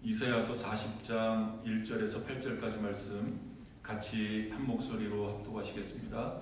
이사야서 40장 1절에서 8절까지 말씀 같이 한 목소리로 합독하시겠습니다.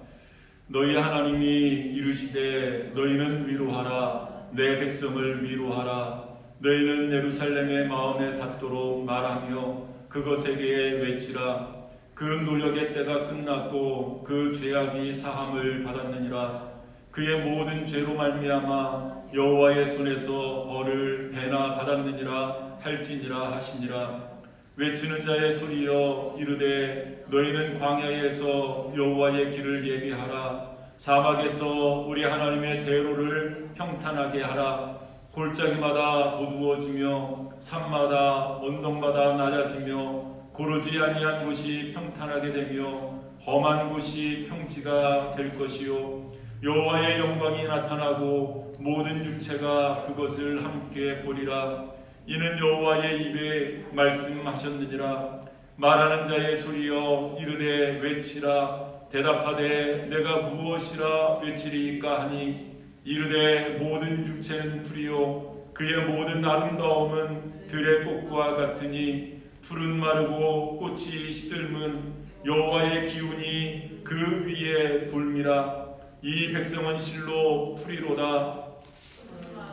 너희 하나님이 이르시되 너희는 위로하라. 내 백성을 위로하라. 너희는 예루살렘의 마음에 닿도록 말하며 그것에게 외치라. 그 노역의 때가 끝났고 그 죄악이 사함을 받았느니라. 그의 모든 죄로 말미암아 여호와의 손에서 벌을 배나 받았느니라 할지니라 하시니라. 외치는 자의 소리여 이르되 너희는 광야에서 여호와의 길을 예비하라. 사막에서 우리 하나님의 대로를 평탄하게 하라. 골짜기마다 도두어지며 산마다 언덕마다 낮아지며 고르지 아니한 곳이 평탄하게 되며 험한 곳이 평지가 될 것이요 여호와의 영광이 나타나고 모든 육체가 그것을 함께 보리라. 이는 여호와의 입에 말씀하셨느니라. 말하는 자의 소리여 이르되 외치라. 대답하되 내가 무엇이라 외치리이까 하니 이르되 모든 육체는 풀이요 그의 모든 아름다움은 들의 꽃과 같으니 풀은 마르고 꽃이 시들면 여호와의 기운이 그 위에 불미라. 이 백성은 실로 풀이로다.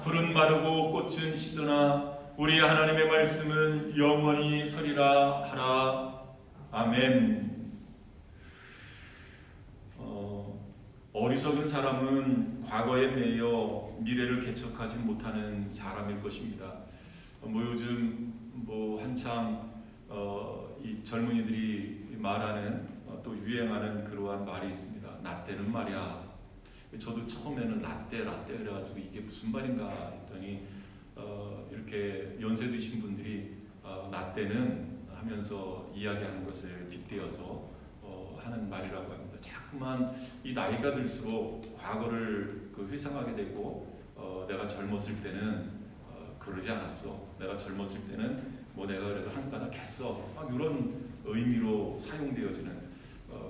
풀은 마르고 꽃은 시드나 우리 하나님의 말씀은 영원히 서리라 하라. 아멘. 어리석은 사람은 과거에 매여 미래를 개척하지 못하는 사람일 것입니다. 요즘 한창 이 젊은이들이 말하는 또 유행하는 그러한 말이 있습니다. 나 때는 말이야. 저도 처음에는 라떼 그래가지고 이게 무슨 말인가 했더니 이렇게 연세 드신 분들이 나 때는 하면서 이야기하는 것을 빗대어서 하는 말이라고 합니다. 자꾸만 이 나이가 들수록 과거를 회상하게 되고 내가 젊었을 때는 그러지 않았어. 내가 젊었을 때는 내가 그래도 한 가닥 했어. 이런 의미로 사용되어지는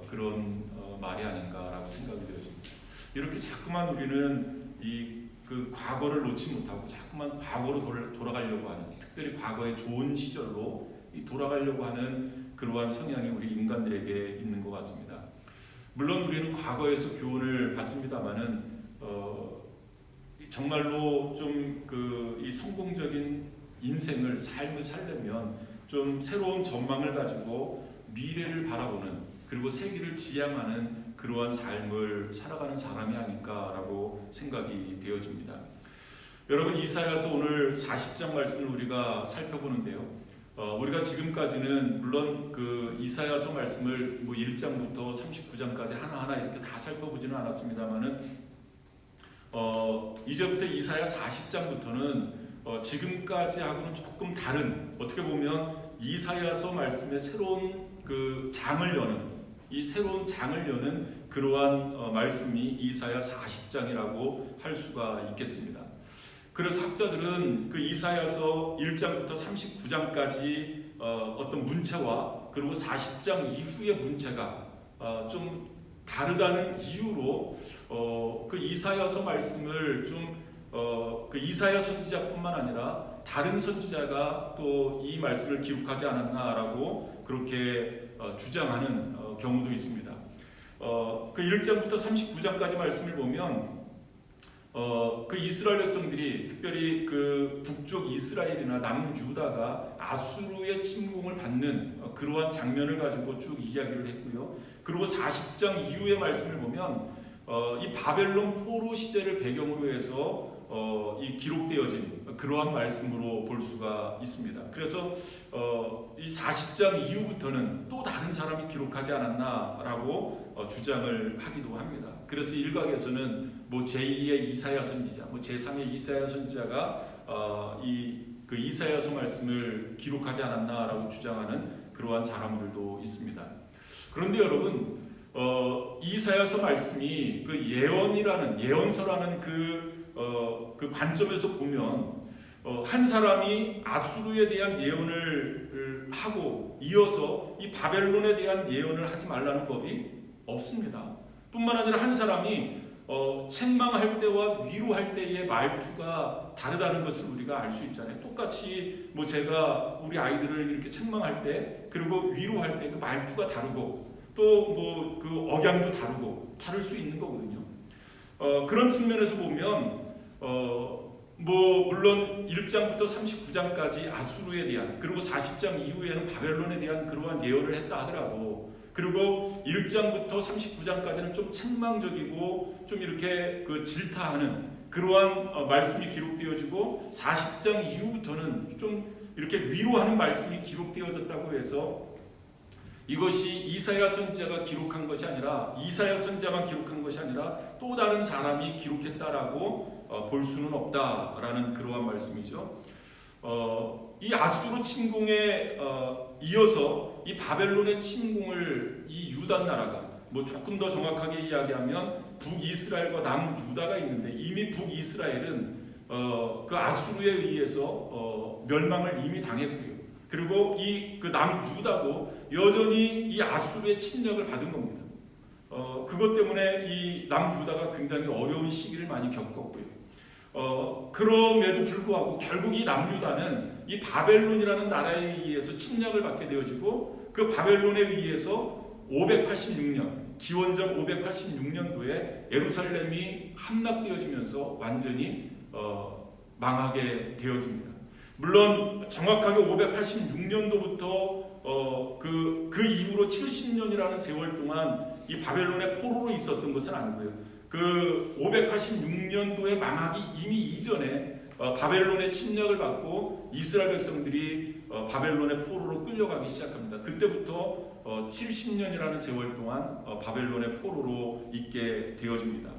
그런 말이 아닌가라고 생각이 되어집니다. 이렇게 자꾸만 우리는 그 과거를 놓지 못하고 자꾸만 과거로 돌아가려고 하는, 특별히 과거의 좋은 시절로 돌아가려고 하는 그러한 성향이 우리 인간들에게 있는 것 같습니다. 물론 우리는 과거에서 교훈을 받습니다만은 정말로 좀 이 성공적인 삶을 살려면 좀 새로운 전망을 가지고 미래를 바라보는, 그리고 세계를 지향하는 그러한 삶을 살아가는 사람이 아닐까라고 생각이 되어집니다. 여러분, 이사야서 오늘 40장 말씀을 우리가 살펴보는데요. 우리가 지금까지는 물론 그 이사야서 말씀을 1장부터 39장까지 하나하나 이렇게 다 살펴보지는 않았습니다만은 이제부터 이사야 40장부터는 지금까지하고는 조금 다른, 어떻게 보면 이사야서 말씀의 새로운 그 장을 여는, 이 새로운 장을 여는 그러한 말씀이 이사야 40장이라고 할 수가 있겠습니다. 그래서 학자들은 그 이사야서 1장부터 39장까지 어떤 문체와 그리고 40장 이후의 문체가 좀 다르다는 이유로 그 이사야서 말씀을 그 이사야 선지자뿐만 아니라 다른 선지자가 또 이 말씀을 기록하지 않았나라고 그렇게 주장하는 경우도 있습니다. 그 1장부터 39장까지 말씀을 보면 그 이스라엘 백성들이, 특별히 그 북쪽 이스라엘이나 남유다가 아수르의 침공을 받는 그러한 장면을 가지고 쭉 이야기를 했고요. 그리고 40장 이후의 말씀을 보면 이 바벨론 포로 시대를 배경으로 해서 이 기록되어진 그러한 말씀으로 볼 수가 있습니다. 그래서 이 40장 이후부터는 또 다른 사람이 기록하지 않았나라고 주장을 하기도 합니다. 그래서 일각에서는 제2의 이사야 선지자, 제3의 이사야 선지자가 그 이사야서 말씀을 기록하지 않았나라고 주장하는 그러한 사람들도 있습니다. 그런데 여러분, 이사야서 말씀이 그 예언서라는 그 관점에서 보면 한 사람이 아수르에 대한 예언을 하고 이어서 이 바벨론에 대한 예언을 하지 말라는 법이 없습니다. 뿐만 아니라 한 사람이 책망할 때와 위로할 때의 말투가 다르다는 것을 우리가 알 수 있잖아요. 똑같이 뭐 제가 우리 아이들을 이렇게 책망할 때 그리고 위로할 때 그 말투가 다르고 또 뭐 그 억양도 다르고 다를 수 있는 거거든요. 그런 측면에서 보면 뭐 물론 1장부터 39장까지 아수르에 대한 그리고 40장 이후에는 바벨론에 대한 그러한 예언을 했다 하더라도 그리고 1장부터 39장까지는 좀 책망적이고 좀 이렇게 그 질타하는 그러한 말씀이 기록되어지고 40장 이후부터는 좀 이렇게 위로하는 말씀이 기록되어졌다고 해서 이것이 이사야 선지자가 기록한 것이 아니라 이사야 선지자만 기록한 것이 아니라 또 다른 사람이 기록했다라고 볼 수는 없다라는 그러한 말씀이죠. 이 아수르 침공에 이어서 이 바벨론의 침공을 이 유다 나라가 뭐 조금 더 정확하게 이야기하면 북이스라엘과 남유다가 있는데 이미 북이스라엘은 그 아수르에 의해서 멸망을 이미 당했고요. 그리고 이 그 남유다도 여전히 이 아수르의 침략을 받은 겁니다. 그것 때문에 이 남유다가 굉장히 어려운 시기를 많이 겪었고요. 그럼에도 불구하고 결국 이 남유다는 이 바벨론이라는 나라에 의해서 침략을 받게 되어지고 그 바벨론에 의해서 586년 기원전 586년도에 예루살렘이 함락되어지면서 완전히 망하게 되어집니다. 물론 정확하게 586년도부터 그 이후로 70년이라는 세월 동안 이 바벨론의 포로로 있었던 것은 아니고요. 그 586년도에 망하기 이미 이전에 바벨론의 침략을 받고 이스라엘 백성들이 바벨론의 포로로 끌려가기 시작합니다. 그때부터 70년이라는 세월 동안 바벨론의 포로로 있게 되어집니다.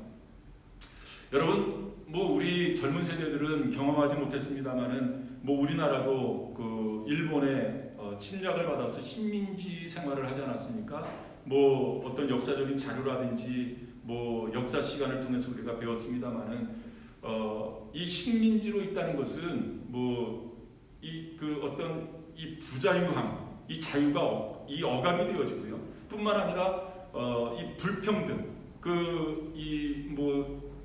여러분, 뭐 우리 젊은 세대들은 경험하지 못했습니다만은 뭐 우리나라도 그 일본의 침략을 받아서 식민지 생활을 하지 않았습니까? 뭐 어떤 역사적인 자료라든지 뭐 역사 시간을 통해서 우리가 배웠습니다만은 이 식민지로 있다는 것은 뭐 이 그 어떤 이 부자유함, 이 자유가 이 억압이 되어지고요. 뿐만 아니라 이 불평등, 그 이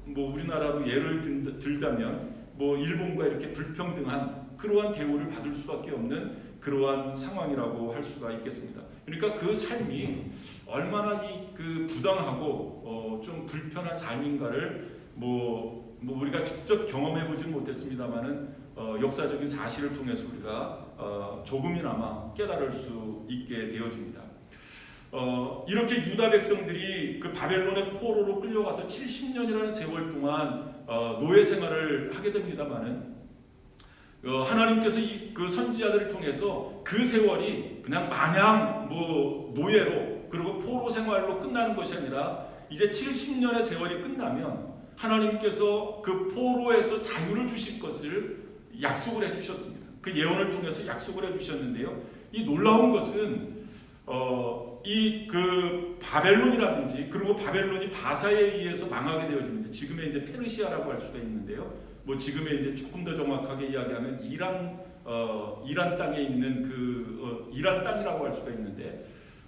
뭐 우리나라로 예를 들자면 뭐 일본과 이렇게 불평등한 그러한 대우를 받을 수밖에 없는 그러한 상황이라고 할 수가 있겠습니다. 그러니까 그 삶이 얼마나 그 부당하고 좀 불편한 삶인가를 뭐 우리가 직접 경험해 보지는 못했습니다만은 역사적인 사실을 통해서 우리가 조금이나마 깨달을 수 있게 되어집니다. 이렇게 유다 백성들이 그 바벨론의 포로로 끌려가서 70년이라는 세월 동안 노예 생활을 하게 됩니다만은 하나님께서 그 선지자들을 통해서 그 세월이 그냥 마냥 뭐 노예로 그리고 포로 생활로 끝나는 것이 아니라 이제 70년의 세월이 끝나면 하나님께서 그 포로에서 자유를 주실 것을 약속을 해주셨습니다. 그 예언을 통해서 약속을 해주셨는데요. 이 놀라운 것은 이 그 바벨론이라든지 그리고 바벨론이 바사에 의해서 망하게 되어집니다. 지금의 이제 페르시아라고 할 수가 있는데요. 뭐 지금의 이제 조금 더 정확하게 이야기하면 이란 땅에 있는 이란 땅이라고 할 수가 있는데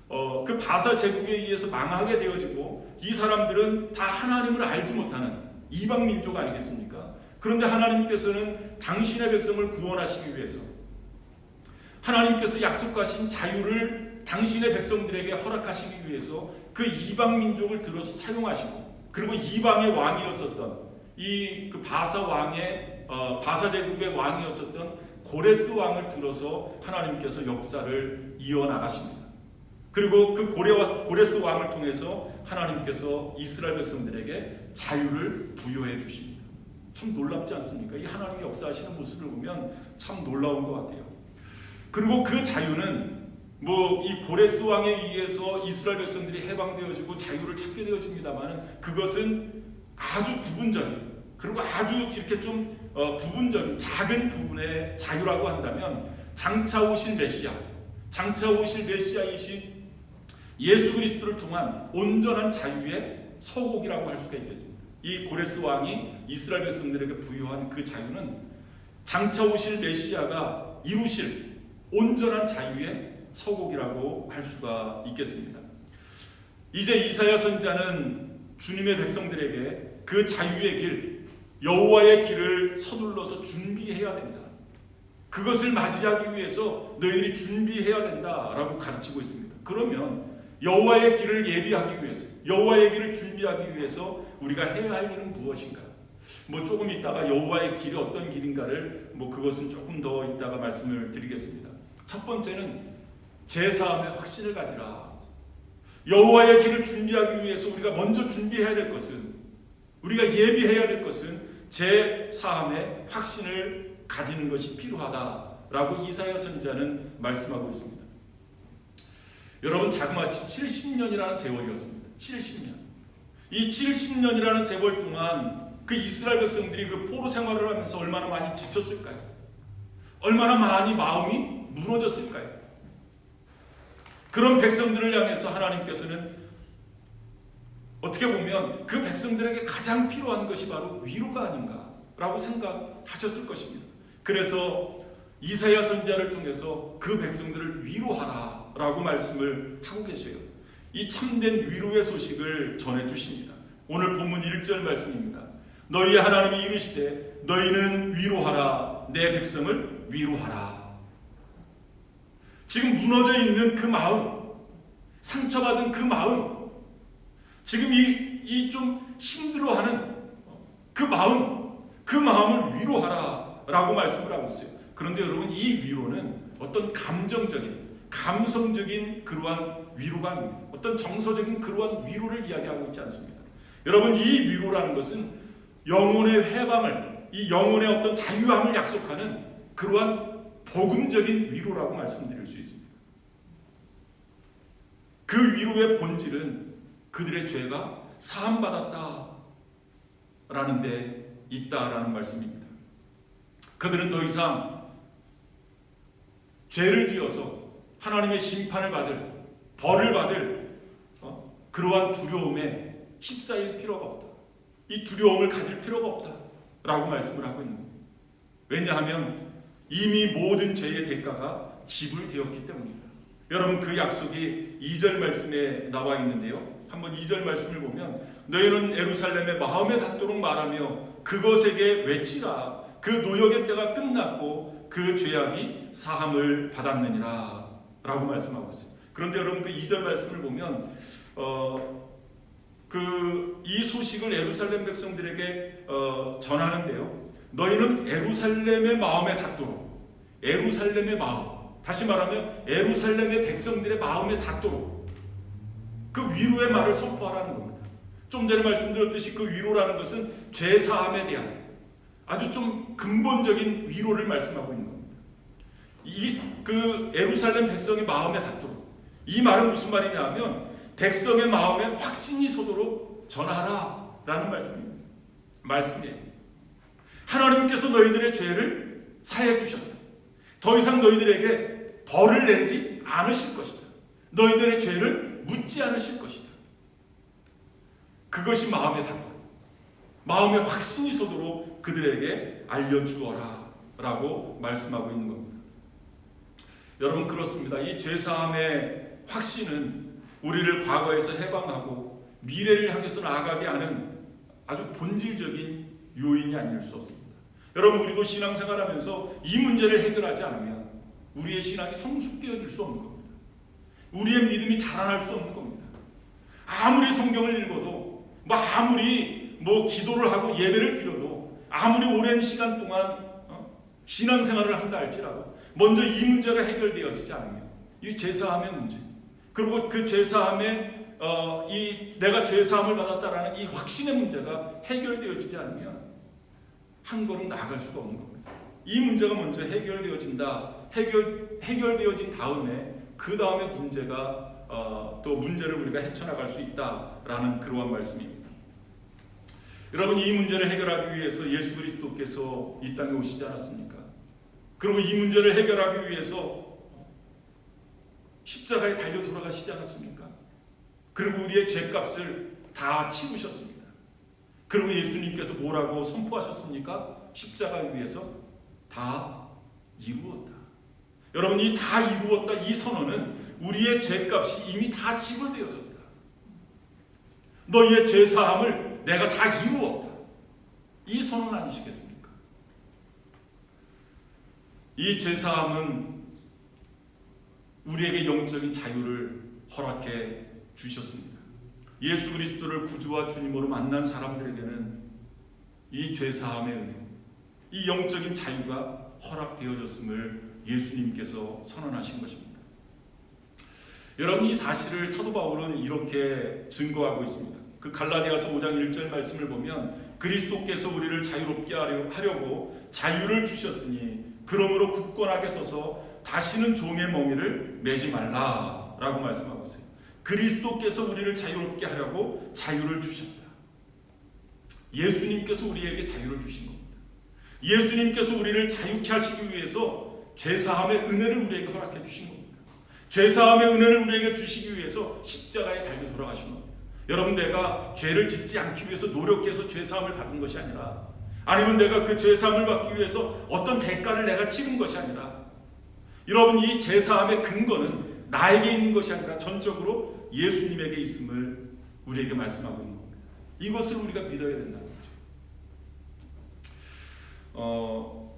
그 바사 제국에 의해서 망하게 되어지고 이 사람들은 다 하나님을 알지 못하는 이방 민족 아니겠습니까? 그런데 하나님께서는 당신의 백성을 구원하시기 위해서 하나님께서 약속하신 자유를 당신의 백성들에게 허락하시기 위해서 그 이방 민족을 들어서 사용하시고 그리고 이방의 왕이었었던 그 바사 왕의 바사 제국의 왕이었었던 고레스 왕을 들어서 하나님께서 역사를 이어나가십니다. 그리고 그 고레스 왕을 통해서 하나님께서 이스라엘 백성들에게 자유를 부여해 주십니다. 참 놀랍지 않습니까? 이 하나님의 역사하시는 모습을 보면 참 놀라운 것 같아요. 그리고 그 자유는 뭐 이 고레스 왕에 의해서 이스라엘 백성들이 해방되어지고 자유를 찾게 되어집니다만 그것은 아주 부분적인 그리고 아주 이렇게 좀 부분적인 작은 부분의 자유라고 한다면 장차 오실 메시아이신 예수 그리스도를 통한 온전한 자유의 서곡이라고 할 수가 있겠습니다. 이 고레스 왕이 이스라엘 백성들에게 부여한 그 자유는 장차 오실 메시아가 이루실 온전한 자유의 서곡이라고 할 수가 있겠습니다. 이제 이사야 선지자는 주님의 백성들에게 그 자유의 길, 여호와의 길을 서둘러서 준비해야 된다. 그것을 맞이하기 위해서 너희들이 준비해야 된다라고 가르치고 있습니다. 그러면 여호와의 길을 예비하기 위해서, 여호와의 길을 준비하기 위해서 우리가 해야 할 일은 무엇인가? 조금 있다가 여호와의 길이 어떤 길인가를 그것은 조금 더 이따가 말씀을 드리겠습니다. 첫 번째는 제사함의 확신을 가지라. 여호와의 길을 준비하기 위해서 우리가 먼저 준비해야 될 것은, 우리가 예비해야 될 것은 제사함의 확신을 가지는 것이 필요하다라고 이사야 선지자는 말씀하고 있습니다. 여러분, 자그마치 70년이라는 세월이었습니다. 70년. 이 70년이라는 세월 동안 그 이스라엘 백성들이 그 포로 생활을 하면서 얼마나 많이 지쳤을까요? 얼마나 많이 마음이 무너졌을까요? 그런 백성들을 향해서 하나님께서는 어떻게 보면 그 백성들에게 가장 필요한 것이 바로 위로가 아닌가라고 생각하셨을 것입니다. 그래서 이사야 선지자를 통해서 그 백성들을 위로하라 라고 말씀을 하고 계셔요. 이 참된 위로의 소식을 전해주십니다. 오늘 본문 1절 말씀입니다. 너희 하나님이 이르시되 너희는 위로하라, 내 백성을 위로하라. 지금 무너져 있는 그 마음, 상처받은 그 마음, 지금 이 좀 힘들어하는 그 마음을 위로하라 라고 말씀을 하고 있어요. 그런데 여러분, 이 위로는 어떤 감성적인 그러한 위로가 아닙니다. 어떤 정서적인 그러한 위로를 이야기하고 있지 않습니다. 여러분, 이 위로라는 것은 영혼의 회방을, 이 영혼의 어떤 자유함을 약속하는 그러한 복음적인 위로라고 말씀드릴 수 있습니다. 그 위로의 본질은 그들의 죄가 사함받았다 라는 데 있다라는 말씀입니다. 그들은 더 이상 죄를 지어서 하나님의 심판을 받을, 벌을 받을 그러한 두려움에 휩싸일 필요가 없다. 이 두려움을 가질 필요가 없다 라고 말씀을 하고 있는 겁니다. 왜냐하면 이미 모든 죄의 대가가 지불되었기 때문입니다. 여러분, 그 약속이 2절 말씀에 나와 있는데요, 한번 2절 말씀을 보면 너희는 예루살렘에 마음에 닿도록 말하며 그것에게 외치라. 그 노역의 때가 끝났고 그 죄악이 사함을 받았느니라 라고 말씀하고 있어요. 그런데 여러분, 그 2절 말씀을 보면 이 소식을 예루살렘 백성들에게 전하는데요, 너희는 예루살렘의 마음에 닿도록, 예루살렘의 마음, 다시 말하면 예루살렘의 백성들의 마음에 닿도록 그 위로의 말을 선포하라는 겁니다. 좀 전에 말씀드렸듯이 그 위로라는 것은 죄사함에 대한 아주 좀 근본적인 위로를 말씀하고 있는 겁니다. 그 예루살렘 백성의 마음에 닿도록, 이 말은 무슨 말이냐 하면 백성의 마음에 확신이 서도록 전하라 라는 말씀이에요. 하나님께서 너희들의 죄를 사해 주셨다. 더 이상 너희들에게 벌을 내리지 않으실 것이다. 너희들의 죄를 묻지 않으실 것이다. 그것이 마음에 닿도록, 마음에 확신이 서도록 그들에게 알려주어라 라고 말씀하고 있는 겁니다. 여러분, 그렇습니다. 이 죄사함의 확신은 우리를 과거에서 해방하고 미래를 향해서 나아가게 하는 아주 본질적인 요인이 아닐 수 없습니다. 여러분, 우리도 신앙생활하면서 이 문제를 해결하지 않으면 우리의 신앙이 성숙되어질 수 없는 겁니다. 우리의 믿음이 자라날 수 없는 겁니다. 아무리 성경을 읽어도, 아무리 기도를 하고 예배를 드려도, 아무리 오랜 시간 동안 신앙생활을 한다 할지라도 먼저 이 문제가 해결되어지지 않으면, 이 제사함의 문제, 그리고 그 제사함의 내가 제사함을 받았다라는 이 확신의 문제가 해결되어지지 않으면 한 걸음 나아갈 수가 없는 겁니다. 이 문제가 먼저 해결되어진 다음에 그 다음에 문제가 또 문제를 우리가 헤쳐나갈 수 있다라는 그러한 말씀입니다. 여러분, 이 문제를 해결하기 위해서 예수 그리스도께서 이 땅에 오시지 않았습니까? 그리고 이 문제를 해결하기 위해서 십자가에 달려 돌아가시지 않았습니까? 그리고 우리의 죄값을 다 치우셨습니다. 그리고 예수님께서 뭐라고 선포하셨습니까? 십자가 위에서 다 이루었다. 여러분, 이 다 이루었다, 이 선언은 우리의 죄값이 이미 다 지불되어졌다. 너희의 죄사함을 모든 내가 다 이루었다. 이 선언 아니시겠습니까? 이 제사함은 우리에게 영적인 자유를 허락해 주셨습니다. 예수 그리스도를 구주와 주님으로 만난 사람들에게는 이 죄사함의 은혜, 이 영적인 자유가 허락되어졌음을 예수님께서 선언하신 것입니다. 여러분, 이 사실을 사도 바울은 이렇게 증거하고 있습니다. 그 갈라디아서 5장 1절 말씀을 보면 그리스도께서 우리를 자유롭게 하려고 자유를 주셨으니 그러므로 굳건하게 서서 다시는 종의 멍에를 매지 말라라고 말씀하고 있어요. 그리스도께서 우리를 자유롭게 하려고 자유를 주셨다. 예수님께서 우리에게 자유를 주신 겁니다. 예수님께서 우리를 자유케 하시기 위해서 제사함의 은혜를 우리에게 허락해 주신 겁니다. 제사함의 은혜를 우리에게 주시기 위해서 십자가에 달려 돌아가신 겁니다. 여러분, 내가 죄를 짓지 않기 위해서 노력해서 제사함을 받은 것이 아니라, 아니면 내가 그 제사함을 받기 위해서 어떤 대가를 내가 치른 것이 아니라, 여러분, 이 제사함의 근거는 나에게 있는 것이 아니라 전적으로 예수님에게 있음을 우리에게 말씀하고 있는 겁니다. 이것을 우리가 믿어야 된다는 거죠.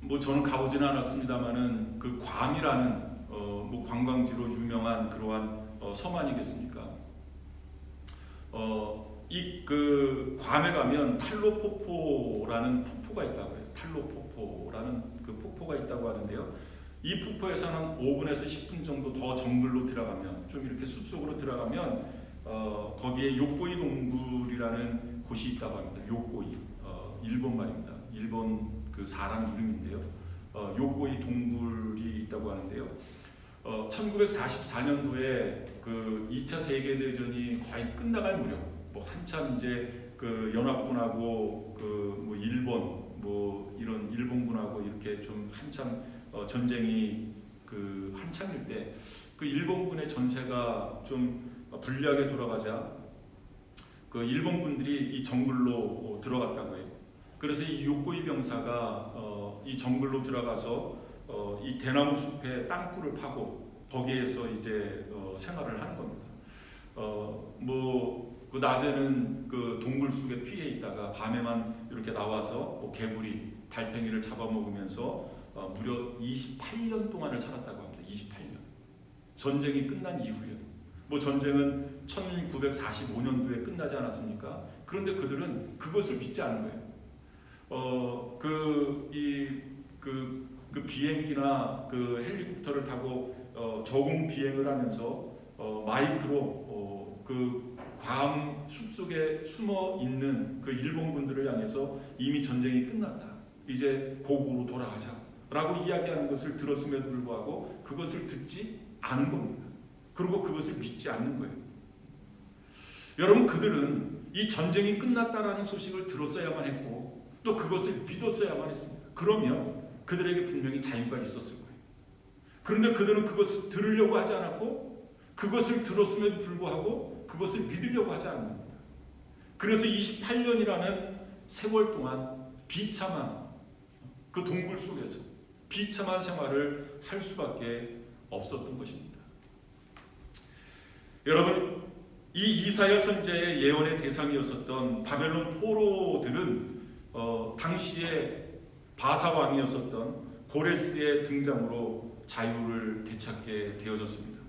뭐 저는 가보지는 않았습니다만은 그 괌이라는 뭐 관광지로 유명한 그러한 섬 아니겠습니까? 이 그 괌에 가면 탈로포포라는 폭포가 있다고 해요. 탈로포포라는 그 폭포가 있다고 하는데요. 이 폭포에서 한 5분에서 10분 정도 더 정글로 들어가면, 좀 이렇게 숲속으로 들어가면 거기에 요코이 동굴이라는 곳이 있다고 합니다. 요코이, 일본 말입니다. 일본 그 사람 이름인데요. 요코이 동굴이 있다고 하는데요. 1944년도에 그 2차 세계대전이 거의 끝나갈 무렵, 뭐 한참 이제 그 연합군하고 그 뭐 일본, 뭐 이런 일본군하고 이렇게 좀 한참 전쟁이 그 한창일 때 그 일본군의 전세가 좀 불리하게 돌아가자 그 일본군들이 이 정글로 들어갔다고 해요. 그래서 이 요코이 병사가 이 정글로 들어가서 이 대나무 숲에 땅굴을 파고 거기에서 이제 생활을 하는 겁니다. 뭐 그 낮에는 그 동굴 속에 피해 있다가 밤에만 이렇게 나와서 뭐 개구리, 달팽이를 잡아먹으면서 무려 28년 동안을 살았다고 합니다. 28년. 전쟁이 끝난 이후에. 뭐 전쟁은 1945년도에 끝나지 않았습니까? 그런데 그들은 그것을 믿지 않은 거예요. 그 비행기나 그 헬리콥터를 타고 저공 비행을 하면서 마이크로 그 괌 숲속에 숨어 있는 그 일본군들을 향해서 이미 전쟁이 끝났다. 이제 고국으로 돌아가자라고 이야기하는 것을 들었음에도 불구하고 그것을 듣지 않은 겁니다. 그리고 그것을 믿지 않는 거예요. 여러분, 그들은 이 전쟁이 끝났다라는 소식을 들었어야만 했고 또 그것을 믿었어야만 했습니다. 그러면 그들에게 분명히 자유가 있었을 거예요. 그런데 그들은 그것을 들으려고 하지 않았고 그것을 들었음에도 불구하고 그것을 믿으려고 하지 않는 겁니다. 그래서 28년이라는 세월 동안 비참한 그 동굴 속에서 비참한 생활을 할 수밖에 없었던 것입니다. 여러분, 이 이사야 선지자의 예언의 대상이었었던 바벨론 포로들은 당시에 바사 왕이었었던 고레스의 등장으로 자유를 되찾게 되어졌습니다.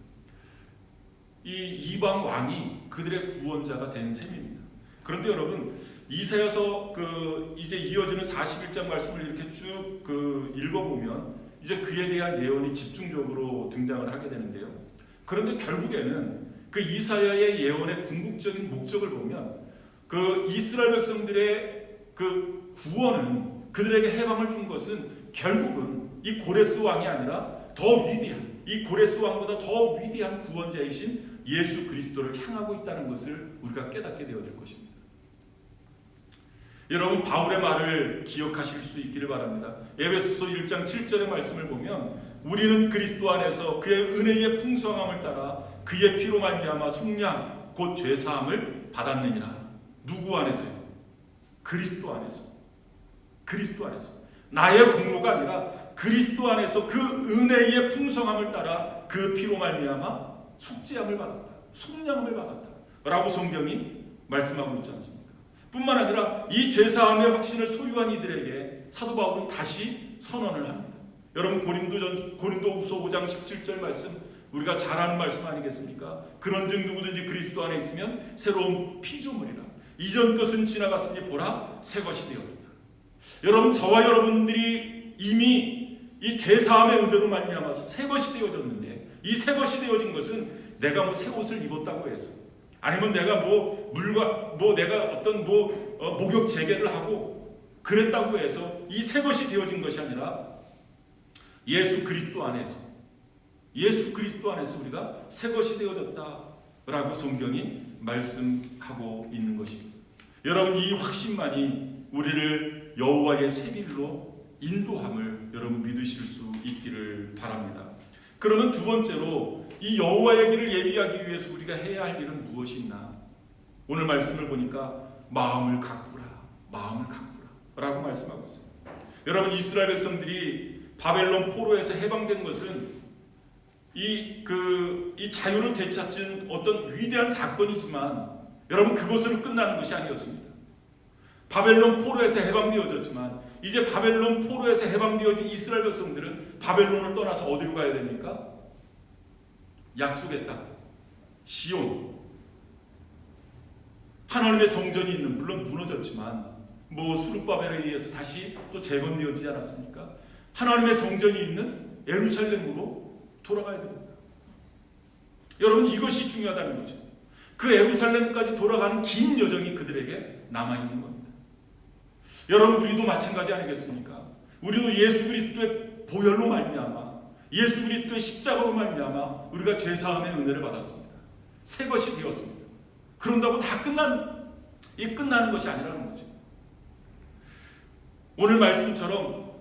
이 이방 왕이 그들의 구원자가 된 셈입니다. 그런데 여러분, 이사야서 그 이제 이어지는 41장 말씀을 이렇게 쭉 그 읽어보면 이제 그에 대한 예언이 집중적으로 등장을 하게 되는데요. 그런데 결국에는 그 이사야의 예언의 궁극적인 목적을 보면 그 이스라엘 백성들의 그 구원은, 그들에게 해방을 준 것은 결국은 이 고레스 왕이 아니라 더 위대한, 이 고레스 왕보다 더 위대한 구원자이신 예수 그리스도를 향하고 있다는 것을 우리가 깨닫게 되어질 것입니다. 여러분, 바울의 말을 기억하실 수 있기를 바랍니다. 에베소서 1장 7절의 말씀을 보면 우리는 그리스도 안에서 그의 은혜의 풍성함을 따라 그의 피로 말미암아 속량 곧 죄사함을 받았느니라. 누구 안에서요? 그리스도 안에서. 그리스도 안에서. 나의 공로가 아니라 그리스도 안에서 그 은혜의 풍성함을 따라 그 피로 말미암아 속죄함을 받았다. 속량함을 받았다. 라고 성경이 말씀하고 있지 않습니까? 뿐만 아니라 이 죄사함의 확신을 소유한 이들에게 사도 바울은 다시 선언을 합니다. 여러분 고린도후서 5장 17절 말씀 우리가 잘 아는 말씀 아니겠습니까? 그런즉 누구든지 그리스도 안에 있으면 새로운 피조물이라. 이전 것은 지나갔으니 보라 새 것이 되었다. 여러분 저와 여러분들이 이미 이 죄사함의 은혜로 말미암아서 새 것이 되어졌는데 이 새 것이 되어진 것은 내가 새 옷을 입었다고 해서 아니면 내가 내가 어떤 목욕 재개를 하고 그랬다고 해서 이 새 것이 되어진 것이 아니라 예수 그리스도 안에서 우리가 새 것이 되어졌다라고 성경이 말씀하고 있는 것입니다. 여러분 이 확신만이 우리를 여호와의 새 길로 인도함을 여러분 믿으실 수 있기를 바랍니다. 그러면 두 번째로 이 여호와의 길을 예비하기 위해서 우리가 해야 할 일은 무엇이 있나? 오늘 말씀을 보니까 마음을 가꾸라 라고 말씀하고 있어요. 여러분 이스라엘 백성들이 바벨론 포로에서 해방된 것은 이 자유를 되찾은 어떤 위대한 사건이지만 여러분 그것으로 끝나는 것이 아니었습니다. 바벨론 포로에서 해방되어졌지만 이제 바벨론 포로에서 해방되어진 이스라엘 백성들은 바벨론을 떠나서 어디로 가야 됩니까? 약속의 땅 시온, 하나님의 성전이 있는, 물론 무너졌지만 수룹바벨에 의해서 다시 또 재건되어지지 않았습니까? 하나님의 성전이 있는 예루살렘으로 돌아가야 됩니다. 여러분 이것이 중요하다는 거죠. 그 예루살렘까지 돌아가는 긴 여정이 그들에게 남아있는 겁니다. 여러분 우리도 마찬가지 아니겠습니까? 우리도 예수 그리스도의 보혈로 말미암아 예수 그리스도의 십자가로 말미암아 우리가 죄사함의 은혜를 받았습니다. 새 것이 되었습니다. 그런다고 다 끝나는 것이 아니라는 거죠. 오늘 말씀처럼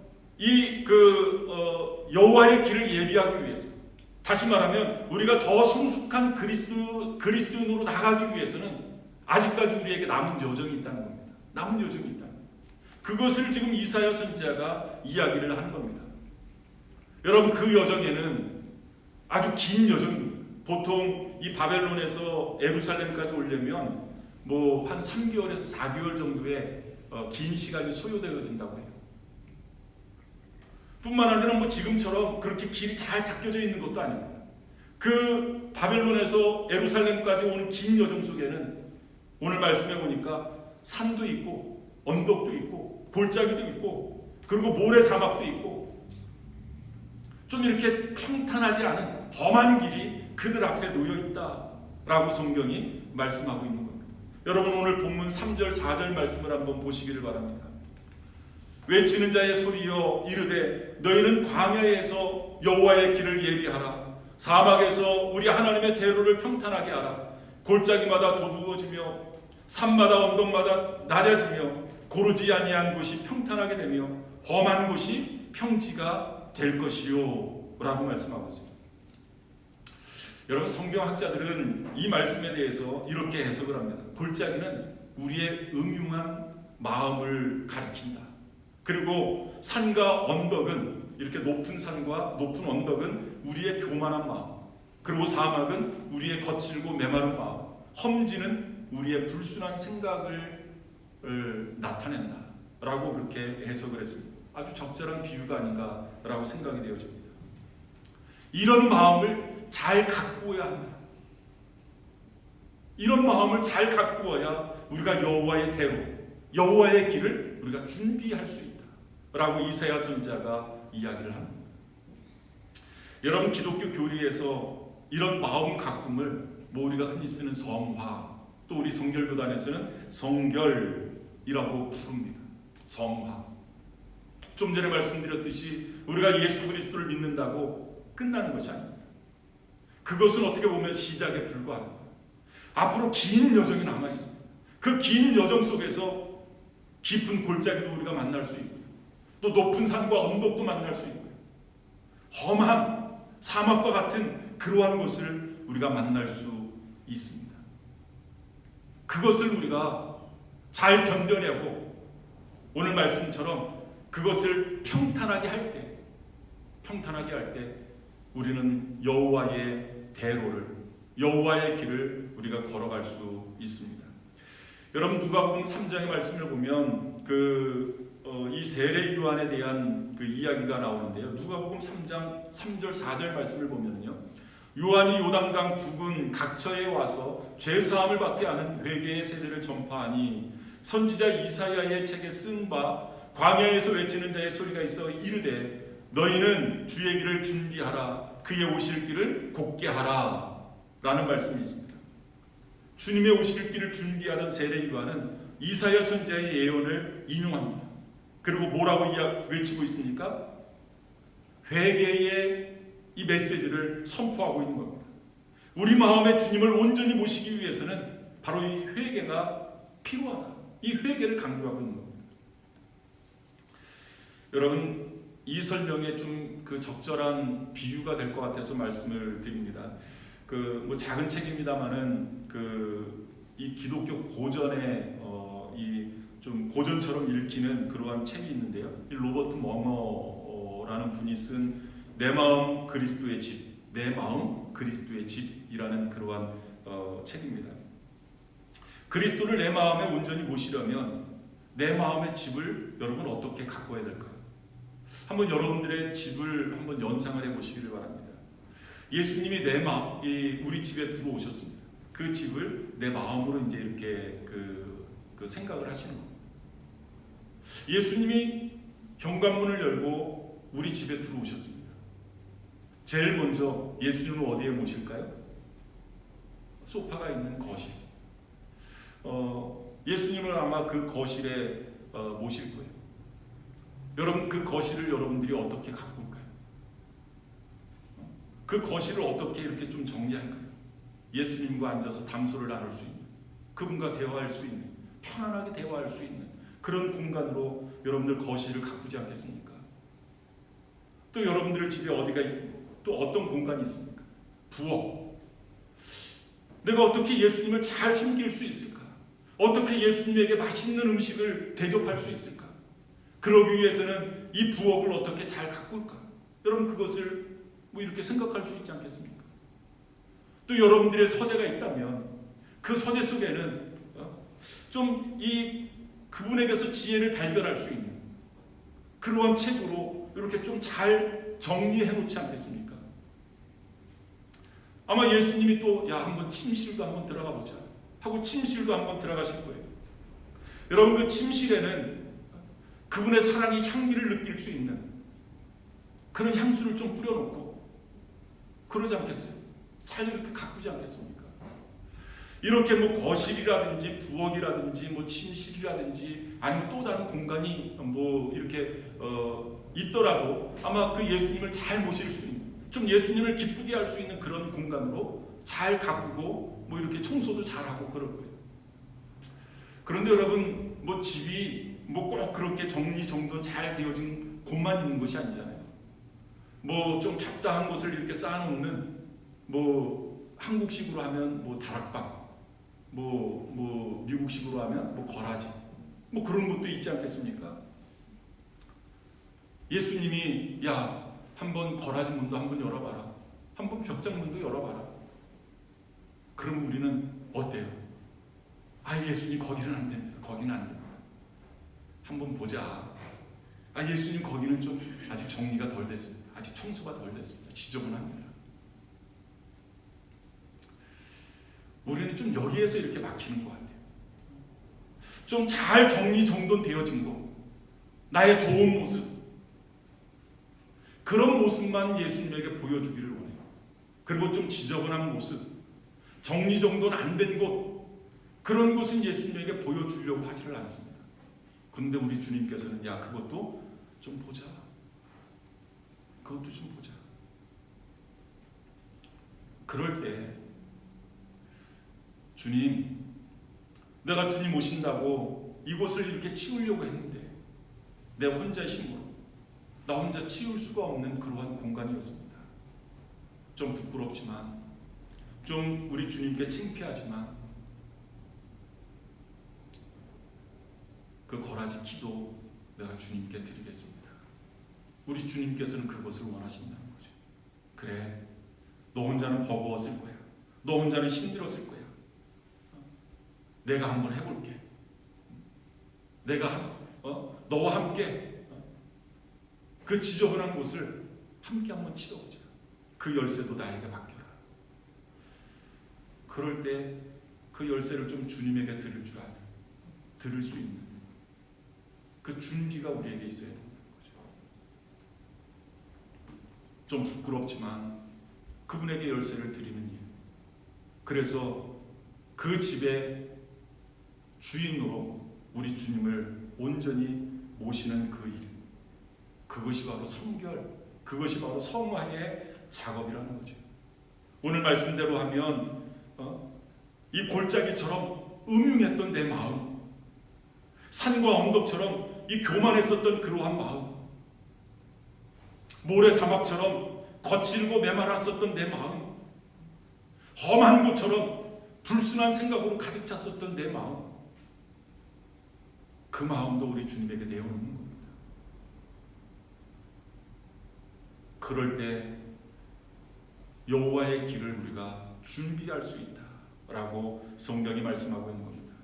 여호와의 길을 예비하기 위해서, 다시 말하면 우리가 더 성숙한 그리스도인으로 나가기 위해서는 아직까지 우리에게 남은 여정이 있다는 겁니다. 남은 여정이 있다는 겁니다. 그것을 지금 이사야 선지자가 이야기를 하는 겁니다. 여러분 그 여정에는 아주 긴 여정입니다. 보통 이 바벨론에서 예루살렘까지 오려면 한 3개월에서 4개월 정도의 긴 시간이 소요되어진다고 해요. 뿐만 아니라 지금처럼 그렇게 길이 잘 닦여져 있는 것도 아닙니다. 그 바벨론에서 예루살렘까지 오는 긴 여정 속에는 오늘 말씀해 보니까 산도 있고 언덕도 있고 골짜기도 있고 그리고 모래 사막도 있고 좀 이렇게 평탄하지 않은 험한 길이 그들 앞에 놓여 있다라고 성경이 말씀하고 있는 겁니다. 여러분 오늘 본문 3절 4절 말씀을 한번 보시기를 바랍니다. 외치는 자의 소리여 이르되 너희는 광야에서 여호와의 길을 예비하라. 사막에서 우리 하나님의 대로를 평탄하게 하라. 골짜기마다 도두어지며 산마다 언덕마다 낮아지며 고르지 아니한 곳이 평탄하게 되며 험한 곳이 평지가 될 것이요 라고 말씀하고 있습니다. 여러분 성경학자들은 이 말씀에 대해서 이렇게 해석을 합니다. 골짜기는 우리의 음흉한 마음을 가리킨다. 그리고 산과 언덕은, 이렇게 높은 산과 높은 언덕은 우리의 교만한 마음, 그리고 사막은 우리의 거칠고 메마른 마음, 험지는 우리의 불순한 생각을 나타낸다 라고 그렇게 해석을 했습니다. 아주 적절한 비유가 아닌가라고 생각이 되어집니다. 이런 마음을 잘 가꾸어야 한다. 이런 마음을 잘 가꾸어야 우리가 여호와의 대로, 여호와의 길을 우리가 준비할 수 있다 라고 이사야 선지자가 이야기를 합니다. 여러분 기독교 교리에서 이런 마음 가꿈을 우리가 흔히 쓰는 성화, 또 우리 성결교단에서는 성결이라고 부릅니다. 성화. 좀 전에 말씀드렸듯이 우리가 예수 그리스도를 믿는다고 끝나는 것이 아닙니다. 그것은 어떻게 보면 시작에 불과합니다. 앞으로 긴 여정이 남아 있습니다. 그 긴 여정 속에서 깊은 골짜기도 우리가 만날 수 있고, 또 높은 산과 언덕도 만날 수 있고요. 험한 사막과 같은 그러한 것을 우리가 만날 수 있습니다. 그것을 우리가 잘 견뎌내고 오늘 말씀처럼 그것을 평탄하게 할 때 우리는 여호와의 대로를, 여호와의 길을 우리가 걸어갈 수 있습니다. 여러분 누가복음 3장의 말씀을 보면 이 세례 요한에 대한 그 이야기가 나오는데요. 누가복음 3장 3절 4절 말씀을 보면요, 요한이 요단강 부근 각처에 와서 죄 사함을 받게 하는 회개의 세례를 전파하니 선지자 이사야의 책에 쓴 바 광야에서 외치는 자의 소리가 있어 이르되 너희는 주의 길을 준비하라 그의 오실 길을 곧게 하라 라는 말씀이 있습니다. 주님의 오실 길을 준비하는 세례 요한은 이사야 선지자의 예언을 인용합니다. 그리고 뭐라고 외치고 있습니까? 회개의 이 메시지를 선포하고 있는 겁니다. 우리 마음에 주님을 온전히 모시기 위해서는 바로 이 회개가 필요하다. 이 회개를 강조하고 있는 겁니다. 여러분, 이 설명에 좀 그 적절한 비유가 될 것 같아서 말씀을 드립니다. 뭐 작은 책입니다만은 이 기독교 고전에 이 좀 고전처럼 읽히는 그러한 책이 있는데요. 이 로버트 머머라는 분이 쓴 내 마음 그리스도의 집, 내 마음 그리스도의 집이라는 그러한 책입니다. 그리스도를 내 마음에 온전히 모시려면 내 마음의 집을 여러분 어떻게 가꿔야 될까요? 한번 여러분들의 집을 한번 연상을 해보시기를 바랍니다. 예수님이 우리 집에 들어오셨습니다. 그 집을 내 마음으로 이제 이렇게 생각을 하시는 겁니다. 예수님이 현관문을 열고 우리 집에 들어오셨습니다. 제일 먼저 예수님을 어디에 모실까요? 소파가 있는 거실. 예수님을 아마 그 거실에 모실 거예요. 여러분, 그 거실을 여러분들이 어떻게 가꿀까요? 그 거실을 어떻게 이렇게 좀 정리할까요? 예수님과 앉아서 담소를 나눌 수 있는, 그분과 대화할 수 있는, 편안하게 대화할 수 있는 그런 공간으로 여러분들 거실을 가꾸지 않겠습니까? 또 여러분들 집에 어디가 있고 또 어떤 공간이 있습니까? 부엌. 내가 어떻게 예수님을 잘 섬길 수 있을까? 어떻게 예수님에게 맛있는 음식을 대접할 수 있을까? 그러기 위해서는 이 부엌을 어떻게 잘 가꿀까? 여러분, 그것을 뭐 이렇게 생각할 수 있지 않겠습니까? 또 여러분들의 서재가 있다면 그 서재 속에는 좀 그분에게서 지혜를 발견할 수 있는 그러한 책으로 이렇게 좀 잘 정리해 놓지 않겠습니까? 아마 예수님이 또 한번 침실도 한번 들어가 보자 하고 침실도 한번 들어가실 거예요. 여러분, 그 침실에는 그분의 사랑의 향기를 느낄 수 있는 그런 향수를 좀 뿌려놓고 그러지 않겠어요? 잘 이렇게 가꾸지 않겠습니까? 이렇게 뭐 거실이라든지 부엌이라든지 뭐 침실이라든지 아니면 또 다른 공간이 뭐 이렇게 있더라도 아마 그 예수님을 잘 모실 수 있는, 좀 예수님을 기쁘게 할 수 있는 그런 공간으로 잘 가꾸고 뭐 이렇게 청소도 잘하고 그럴 거예요. 그런데 여러분, 뭐 집이 뭐 꼭 그렇게 정리정돈 잘 되어진 곳만 있는 것이 아니잖아요. 뭐 좀 잡다한 곳을 이렇게 쌓아놓는, 뭐 한국식으로 하면 뭐 다락방, 뭐 미국식으로 하면 뭐 거라지, 뭐 그런 것도 있지 않겠습니까? 예수님이 한번 거라지 문도 한번 열어봐라, 한번 벽장 문도 열어봐라. 그러면 우리는 어때요? 예수님 거기는 안 됩니다. 거기는 안 됩니다. 한번 보자. 예수님 거기는 좀 아직 정리가 덜 됐습니다. 아직 청소가 덜 됐습니다. 지저분합니다. 우리는 좀 여기에서 이렇게 막히는 것 같아요. 좀 잘 정리정돈되어진 것, 나의 좋은 모습, 그런 모습만 예수님에게 보여주기를 원해요. 그리고 좀 지저분한 모습, 정리정돈 안 된 곳, 그런 곳은 예수님에게 보여주려고 하지를 않습니다. 그런데 우리 주님께서는 그것도 좀 보자. 그것도 좀 보자. 그럴 때 주님, 내가 주님 오신다고 이곳을 이렇게 치우려고 했는데 내 혼자의 힘으로 나 혼자 치울 수가 없는 그러한 공간이었습니다. 좀 부끄럽지만, 좀 우리 주님께 창피하지만 그 거라지 기도 내가 주님께 드리겠습니다. 우리 주님께서는 그것을 원하신다는 거죠. 그래, 너 혼자는 버거웠을 거야. 너 혼자는 힘들었을 거야. 내가 한번 해볼게. 내가 너와 함께 그 지저분한 곳을 함께 한번 치러보자. 그 열쇠도 나에게 맡겨라. 그럴 때 그 열쇠를 좀 주님에게 드릴 줄 아는, 들을 수 있는 그 준비가 우리에게 있어야 된다는 거죠. 좀 부끄럽지만 그분에게 열쇠를 드리는 일, 그래서 그 집의 주인으로 우리 주님을 온전히 모시는 그 일, 그것이 바로 성결, 그것이 바로 성화의 작업이라는 거죠. 오늘 말씀대로 하면 이 골짜기처럼 음흉했던 내 마음, 산과 언덕처럼 이 교만했었던 그러한 마음, 모래사막처럼 거칠고 메마랐었던 내 마음, 험한 곳처럼 불순한 생각으로 가득 찼었던 내 마음, 그 마음도 우리 주님에게 내어놓는 겁니다. 그럴 때 여호와의 길을 우리가 준비할 수 있다라고 성경이 말씀하고 있는 겁니다.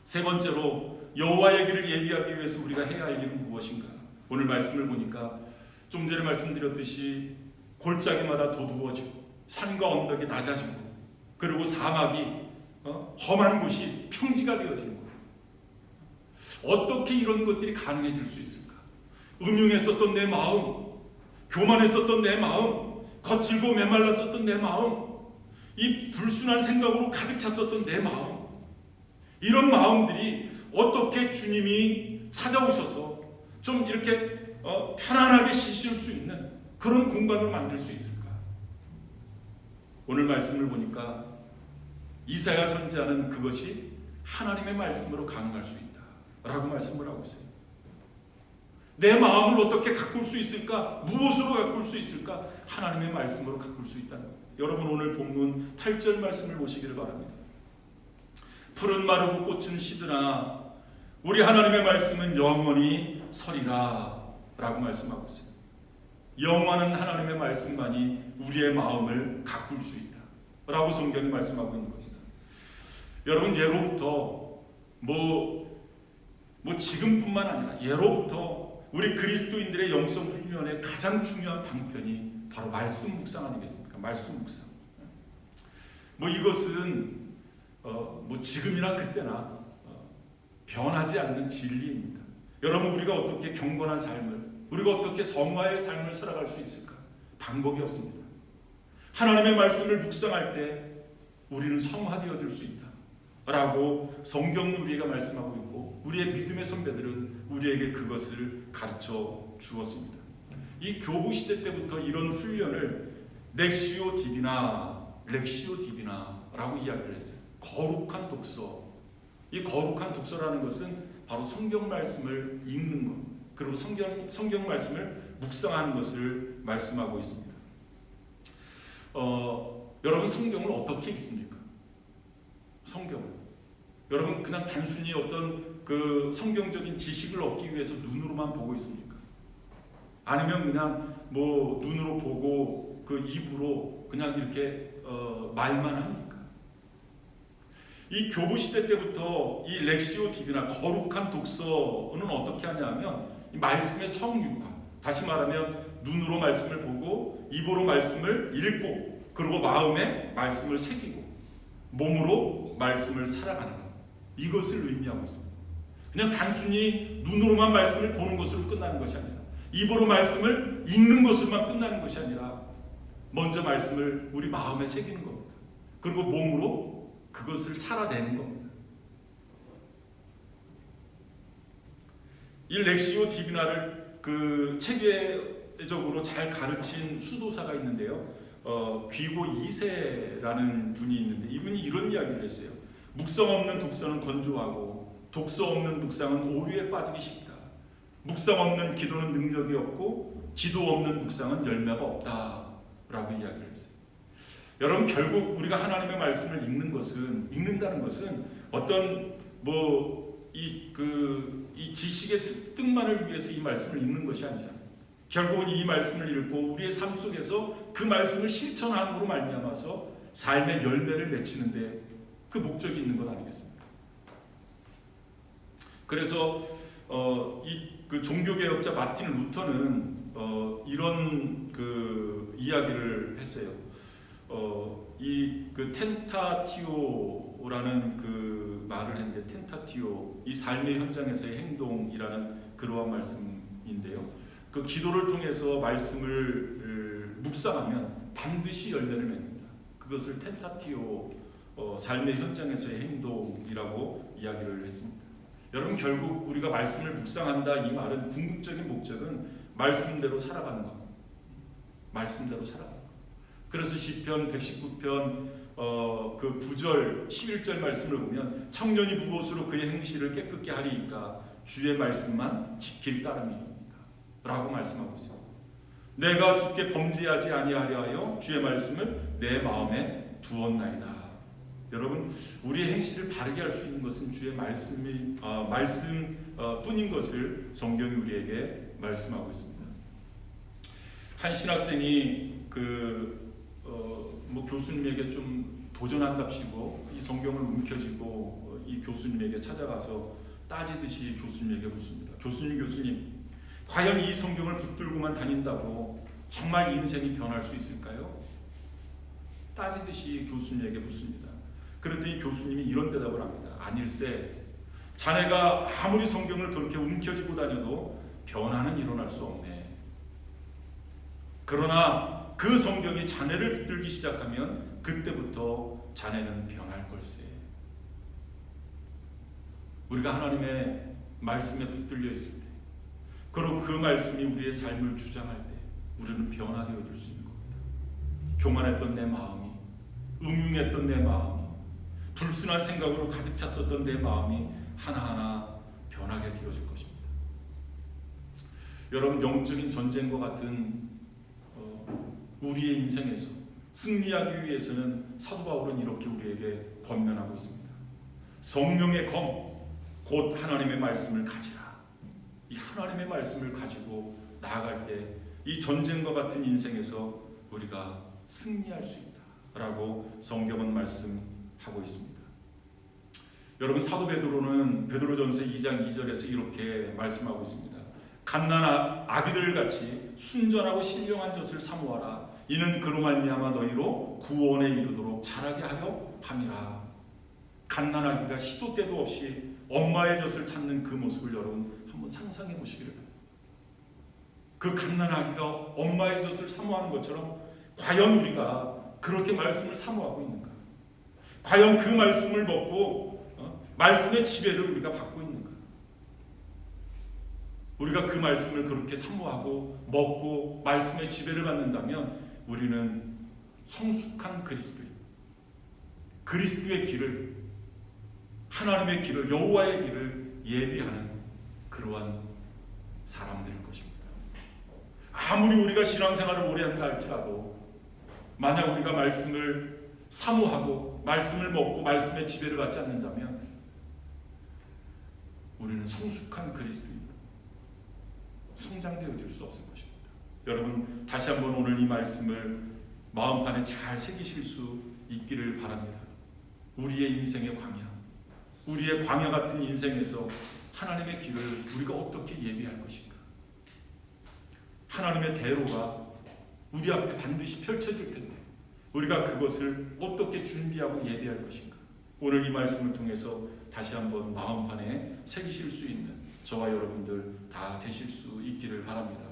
세 번째로 여호와의 길을 예비하기 위해서 우리가 해야 할 일은 무엇인가? 오늘 말씀을 보니까 좀 전에 말씀드렸듯이 골짜기마다 도두어지고 산과 언덕이 낮아지고 그리고 사막이 험한 곳이 평지가 되어지는 거예요. 어떻게 이런 것들이 가능해질 수 있을까? 음흉했었던 내 마음, 교만했었던 내 마음, 거칠고 메말랐었던 내 마음, 이 불순한 생각으로 가득 찼었던 내 마음, 이런 마음들이 어떻게 주님이 찾아오셔서 좀 이렇게 편안하게 쉬실 수 있는 그런 공간을 만들 수 있을까? 오늘 말씀을 보니까 이사야 선지자는 그것이 하나님의 말씀으로 가능할 수 있다라고 말씀을 하고 있어요. 내 마음을 어떻게 가꿀 수 있을까? 무엇으로 가꿀 수 있을까? 하나님의 말씀으로 가꿀 수 있다는 거예요. 여러분 오늘 본문 8절 말씀을 보시기를 바랍니다. 푸른 마르고 꽃은 시드나 우리 하나님의 말씀은 영원히 서리라 라고 말씀하고 있어요. 영원한 하나님의 말씀만이 우리의 마음을 가꿀 수 있다 라고 성경이 말씀하고 있는 겁니다. 여러분 예로부터 지금뿐만 아니라 예로부터 우리 그리스도인들의 영성 훈련의 가장 중요한 방편이 바로 말씀 묵상 아니겠습니까? 말씀 묵상. 이것은 지금이나 그때나 변하지 않는 진리입니다. 여러분 우리가 어떻게 경건한 삶을, 우리가 어떻게 성화의 삶을 살아갈 수 있을까? 방법이 없습니다. 하나님의 말씀을 묵상할 때 우리는 성화되어질 수 있다 라고 성경은 우리에게 말씀하고 있고 우리의 믿음의 선배들은 우리에게 그것을 가르쳐 주었습니다. 이 교부 시대 때부터 이런 훈련을 렉시오 디비나라고 이야기를 했어요. 거룩한 독서. 이 거룩한 독서라는 것은 바로 성경 말씀을 읽는 것, 그리고 성경 말씀을 묵상하는 것을 말씀하고 있습니다. 여러분 성경을 어떻게 읽습니까? 성경을 여러분 그냥 단순히 어떤 그 성경적인 지식을 얻기 위해서 눈으로만 보고 있습니까? 아니면 그냥 눈으로 보고 그 입으로 그냥 이렇게 말만 합니까? 이 교부 시대 때부터 이 렉시오 디비나 거룩한 독서는 어떻게 하냐면 이 말씀의 성육화, 다시 말하면 눈으로 말씀을 보고 입으로 말씀을 읽고 그리고 마음에 말씀을 새기고 몸으로 말씀을 살아가는 것, 이것을 의미하고 있습니다. 그냥 단순히 눈으로만 말씀을 보는 것으로 끝나는 것이 아니라 입으로 말씀을 읽는 것으로만 끝나는 것이 아니라 먼저 말씀을 우리 마음에 새기는 겁니다. 그리고 몸으로 그것을 살아내는 겁니다. 이 렉시오 디비나를 그 체계적으로 잘 가르친 수도사가 있는데요. 귀고 2세라는 분이 있는데 이분이 이런 이야기를 했어요. 묵상 없는 독서는 건조하고 독서 없는 묵상은 오류에 빠지기 쉽다. 묵상 없는 기도는 능력이 없고 기도 없는 묵상은 열매가 없다라고 이야기를 했어요. 여러분 결국 우리가 하나님의 말씀을 읽는다는 것은 어떤 이 지식의 습득만을 위해서 이 말씀을 읽는 것이 아니잖아요. 결국은 이 말씀을 읽고 우리의 삶 속에서 그 말씀을 실천함으로 말미암아서 삶의 열매를 맺히는데 그 목적이 있는 것 아니겠습니까? 그래서 그 종교개혁자 마틴 루터는 이런 그 이야기를 했어요. 이 그 텐타티오라는 그 말을 했는데, 텐타티오, 이 삶의 현장에서의 행동이라는 그러한 말씀인데요. 그 기도를 통해서 말씀을 묵상하면 반드시 열매를 맺는다. 그것을 텐타티오, 삶의 현장에서의 행동이라고 이야기를 했습니다. 여러분, 결국 우리가 말씀을 묵상한다, 이 말은 궁극적인 목적은 말씀대로 살아가는 것. 말씀대로 살아가는 것. 그래서 시편 119편 그 9절 11절 말씀을 보면 청년이 무엇으로 그의 행실을 깨끗게 하리이까 주의 말씀만 지킬 따름이니이다 라고 말씀하고 있습니다. 내가 주께 범죄하지 아니하려 하여 주의 말씀을 내 마음에 두었나이다. 여러분, 우리의 행실을 바르게 할 수 있는 것은 주의 말씀 뿐인 것을 성경이 우리에게 말씀하고 있습니다. 한 신학생이 교수님에게 좀 도전한답시고 이 성경을 움켜쥐고 이 교수님에게 찾아가서 따지듯이 교수님에게 묻습니다. 교수님, 과연 이 성경을 붙들고만 다닌다고 정말 인생이 변할 수 있을까요? 따지듯이 교수님에게 묻습니다. 그랬더니 교수님이 이런 대답을 합니다. 아닐세, 자네가 아무리 성경을 그렇게 움켜쥐고 다녀도 변화는 일어날 수 없네. 그러나 그 성경이 자네를 붙들기 시작하면 그때부터 자네는 변할 걸세. 우리가 하나님의 말씀에 붙들려 있을 때, 그리고 그 말씀이 우리의 삶을 주장할 때 우리는 변화되어질 수 있는 겁니다. 교만했던 내 마음이, 음흉했던 내 마음이, 불순한 생각으로 가득 찼었던 내 마음이 하나하나 변하게 되어질 것입니다. 여러분, 영적인 전쟁과 같은 우리의 인생에서 승리하기 위해서는 사도 바울은 이렇게 우리에게 권면하고 있습니다. 성령의 검, 곧 하나님의 말씀을 가지라. 이 하나님의 말씀을 가지고 나아갈 때 이 전쟁과 같은 인생에서 우리가 승리할 수 있다라고 성경은 말씀하고 있습니다. 여러분, 사도 베드로는 베드로전서 2장 2절에서 이렇게 말씀하고 있습니다. 갓난 아기들 같이 순전하고 신령한 젖을 사모하라. 이는 그로 말미암아 너희로 구원에 이르도록 자라게 하려 함이라. 갓난 아기가 시도 때도 없이 엄마의 젖을 찾는 그 모습을 여러분 한번 상상해 보시기를 바랍니다. 그 갓난 아기가 엄마의 젖을 사모하는 것처럼 과연 우리가 그렇게 말씀을 사모하고 있는가? 과연 그 말씀을 먹고 말씀의 지배를 우리가 받고 있는가? 우리가 그 말씀을 그렇게 사모하고 먹고 말씀의 지배를 받는다면 우리는 성숙한 그리스도의 길을, 하나님의 길을, 여호와의 길을 예비하는 그러한 사람들일 것입니다. 아무리 우리가 신앙생활을 오래 한다 할지라도 만약 우리가 말씀을 사모하고 말씀을 먹고 말씀의 지배를 받지 않는다면 우리는 성숙한 그리스도인으로 성장되어질 수 없을 것입니다. 여러분, 다시 한번 오늘 이 말씀을 마음판에 잘 새기실 수 있기를 바랍니다. 우리의 인생의 광야, 우리의 광야 같은 인생에서 하나님의 길을 우리가 어떻게 예비할 것인가? 하나님의 대로가 우리 앞에 반드시 펼쳐질 텐데 우리가 그것을 어떻게 준비하고 예비할 것인가? 오늘 이 말씀을 통해서 다시 한번 마음판에 새기실 수 있는 저와 여러분들 다 되실 수 있기를 바랍니다.